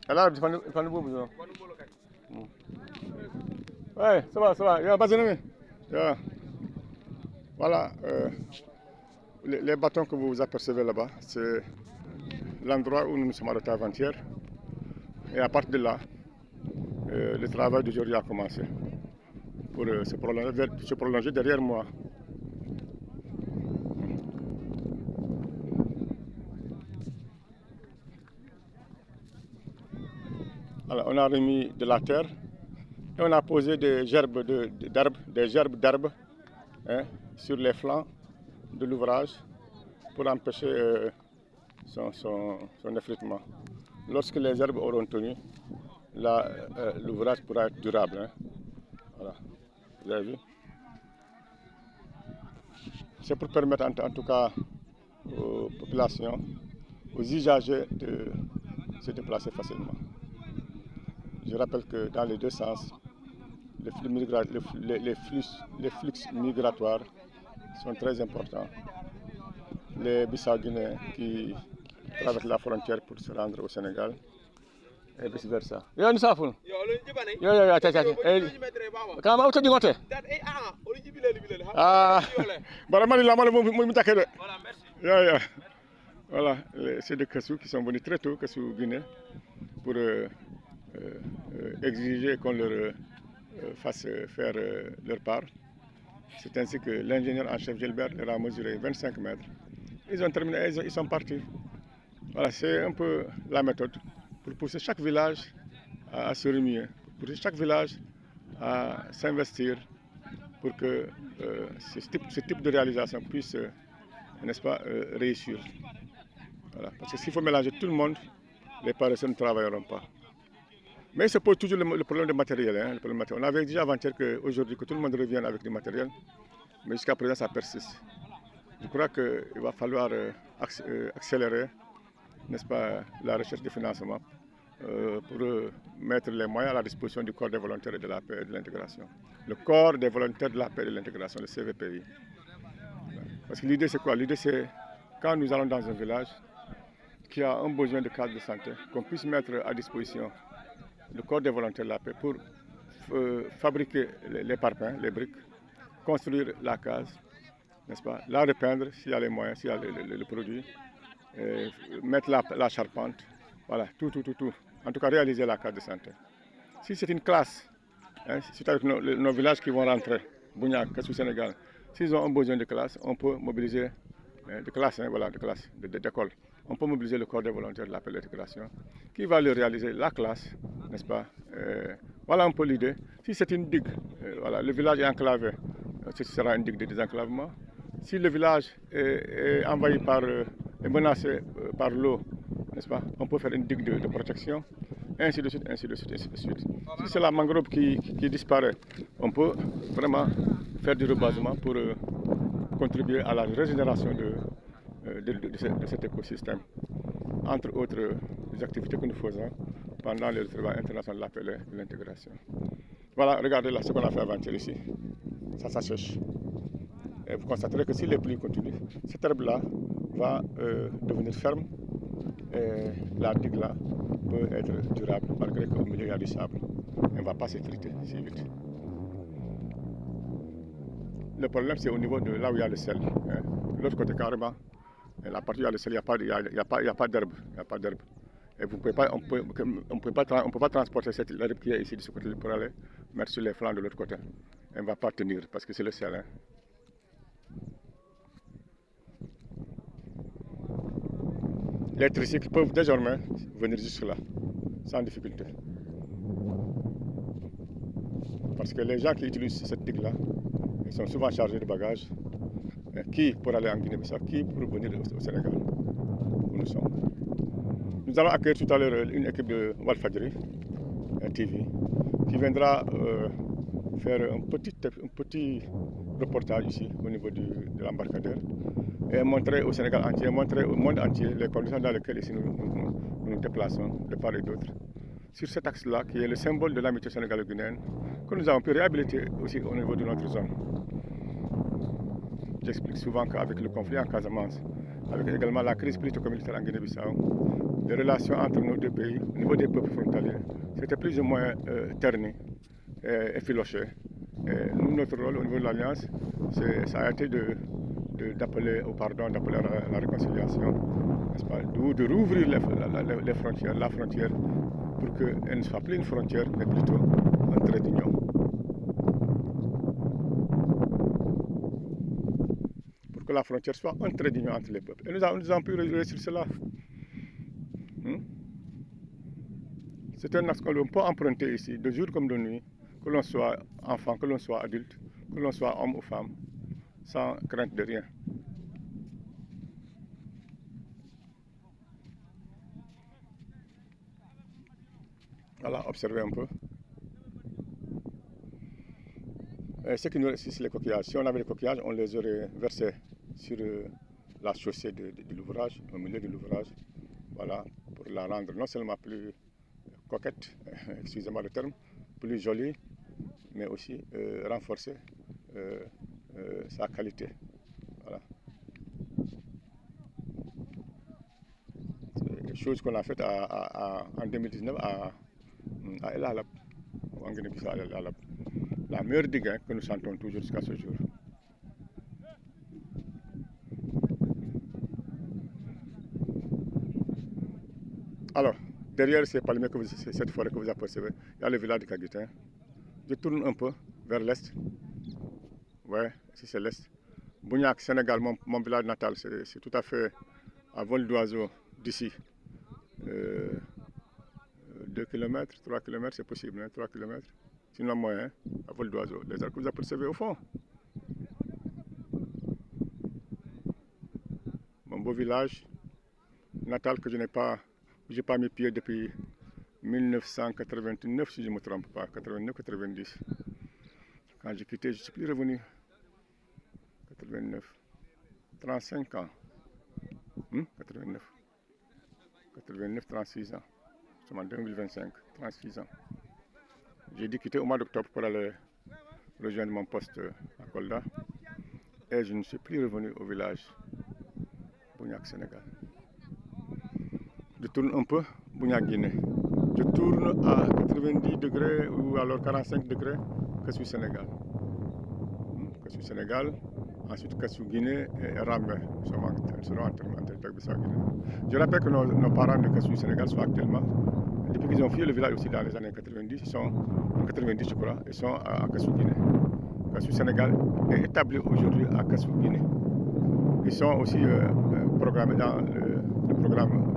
Là, il faut nous besoin. Ouais, ça va. Il y a pas de Voilà, les bâtons que vous apercevez là-bas, c'est l'endroit où nous nous sommes arrêtés avant-hier. Et à partir de là, le travail d'aujourd'hui a commencé pour se prolonger derrière moi. Alors, on a remis de la terre et on a posé des gerbes d'arbres hein, sur les flancs de l'ouvrage pour empêcher son effritement. Lorsque les herbes auront tenu, l'ouvrage pourra être durable. Hein. Voilà, vous avez vu. C'est pour permettre en tout cas aux populations, aux usagers de se déplacer facilement. Je rappelle que dans les deux sens, les flux migratoires sont très importants. Les Bissau-Guinéens qui traversent la frontière pour se rendre au Sénégal et vice-versa. Yo, nous savons. Comment vous dites? Ah, voilà, c'est des Kassou qui sont venus très tôt, Kassou Guinée, pour exiger qu'on leur fasse faire leur part. C'est ainsi que l'ingénieur en chef Gilbert leur a mesuré 25 mètres. Ils ont terminé, ils sont partis. Voilà, c'est un peu la méthode pour pousser chaque village à se remuer, pour pousser chaque village à s'investir pour que ce type de réalisation puisse, n'est-ce pas, réussir. Voilà. Parce que s'il faut mélanger tout le monde, les paresseux ne travailleront pas. Mais il se pose toujours le problème de matériel, hein, le problème de matériel. On avait dit avant-hier qu'aujourd'hui, que tout le monde revienne avec du matériel, mais jusqu'à présent, ça persiste. Je crois qu'il va falloir accélérer, n'est-ce pas, la recherche de financement pour mettre les moyens à la disposition du corps des volontaires de la paix et de l'intégration. Le corps des volontaires de la paix et de l'intégration, le CVPI. Parce que l'idée, c'est quoi? L'idée, c'est quand nous allons dans un village qui a un besoin de case de santé, qu'on puisse mettre à disposition le corps des volontaires de la paix pour fabriquer les parpaings, les briques, construire la case, n'est-ce pas, la repeindre s'il y a les moyens, s'il y a le produit, mettre la charpente, voilà, tout. En tout cas, réaliser la case de santé. Si c'est une classe, hein, c'est avec nos villages qui vont rentrer, Bougnac, Kassou, Sénégal, s'ils ont un besoin de classe, on peut mobiliser de classe, hein, voilà, d'école. On peut mobiliser le corps des volontaires de l'appel d'intégration qui va leur réaliser la classe, n'est-ce pas? Voilà un peu l'idée. Si c'est une digue, voilà, le village est enclavé, ce sera une digue de désenclavement. Si le village est envahi est menacé par l'eau, n'est-ce pas? On peut faire une digue de protection, ainsi de suite. Si c'est la mangrove qui disparaît, on peut vraiment faire du rebasement pour contribuer à la régénération de cet écosystème, entre autres les activités que nous faisons pendant le travail international de l'appel et de l'intégration. Voilà, regardez là ce qu'on a fait avant-hier ici. Ça s'assèche. Et vous constaterez que si les pluies continuent, cette herbe-là va devenir ferme et la digue-là peut être durable malgré qu'au milieu il y a du sable. Elle ne va pas s'effriter si vite. Le problème, c'est au niveau de là où il y a le sel. Hein. L'autre côté, carrément, la partie où il y a le sel, il n'y a pas d'herbe. Et vous pouvez pas, on ne peut pas transporter cette herbe qui est ici de ce côté pour aller mettre sur les flancs de l'autre côté. Elle ne va pas tenir parce que c'est le sel. Hein. Les tricycles peuvent désormais venir jusque là, sans difficulté. Parce que les gens qui utilisent cette digue-là, ils sont souvent chargés de bagages. Qui pour aller en Guinée-Bissau, qui pour venir au Sénégal, où nous sommes. Nous allons accueillir tout à l'heure une équipe de Walfadjri TV qui viendra faire un petit reportage ici au niveau de l'embarcadère et montrer au Sénégal entier, montrer au monde entier les conditions dans lesquelles ici nous déplaçons de part et d'autre. Sur cet axe-là, qui est le symbole de l'amitié sénégalo-guinéenne, que nous avons pu réhabiliter aussi au niveau de notre zone. J'explique souvent qu'avec le conflit en Casamance, avec également la crise politico-militaire en Guinée-Bissau, les relations entre nos deux pays, au niveau des peuples frontaliers, c'était plus ou moins terni et effiloché. Et nous, notre rôle au niveau de l'Alliance, ça a été d'appeler au pardon, d'appeler à la réconciliation, n'est-ce pas, de rouvrir les frontières, la frontière, pour qu'elle ne soit plus une frontière, mais plutôt un trait d'union. Pour que la frontière soit un trait d'union entre les peuples. Et nous avons pu réussir cela. C'est un axe que l'on peut emprunter ici, de jour comme de nuit, que l'on soit enfant, que l'on soit adulte, que l'on soit homme ou femme, sans crainte de rien. Voilà, observez un peu. Et ce qui nous reste ici, les coquillages. Si on avait les coquillages, on les aurait versés sur la chaussée de l'ouvrage, au milieu de l'ouvrage. Voilà, pour la rendre non seulement plus coquette, excusez-moi le terme, plus jolie, mais aussi renforcer sa qualité. Voilà. C'est chose qu'on a faite en 2019 à El Halab, en Guinée-Bissau, à El Halab. La meilleure digue que nous sentons toujours jusqu'à ce jour. Alors, derrière ces palmiers, cette forêt que vous apercevez, il y a le village de Kaguitin. Je tourne un peu vers l'est. Ouais, ici c'est l'est. Bougnac, Sénégal, mon village natal, c'est tout à fait à vol d'oiseau d'ici. 2 km, 3 km, c'est possible, hein, 3 km. Sinon moins, hein, à vol d'oiseau. Les arbres que vous apercevez au fond. Mon beau village natal que je n'ai pas, j'ai pas mis pied depuis 1989, si je ne me trompe pas, 89-90. Quand j'ai quitté, je ne suis plus revenu. 89, 35 ans. 89, 36 ans. Nous sommes en 2025, 36 ans. J'ai dû quitter au mois d'octobre pour aller rejoindre mon poste à Kolda. Et je ne suis plus revenu au village Bougnac, Sénégal. Je tourne un peu, Bougnac, Guinée. Je tourne à 90 degrés ou alors 45 degrés, Kassou, Sénégal. Kassou, Sénégal. Ensuite, Kassou, Guinée et Ramé. Nous serons en territoire Guinée. Je rappelle que nos parents de Kassou, Sénégal sont actuellement, depuis qu'ils ont fui le village aussi dans les années 90, ils sont en 90 je crois, ils sont à Kassou, Guinée. Kassou, Sénégal est établi aujourd'hui à Kassou, Guinée. Ils sont aussi programmés dans le programme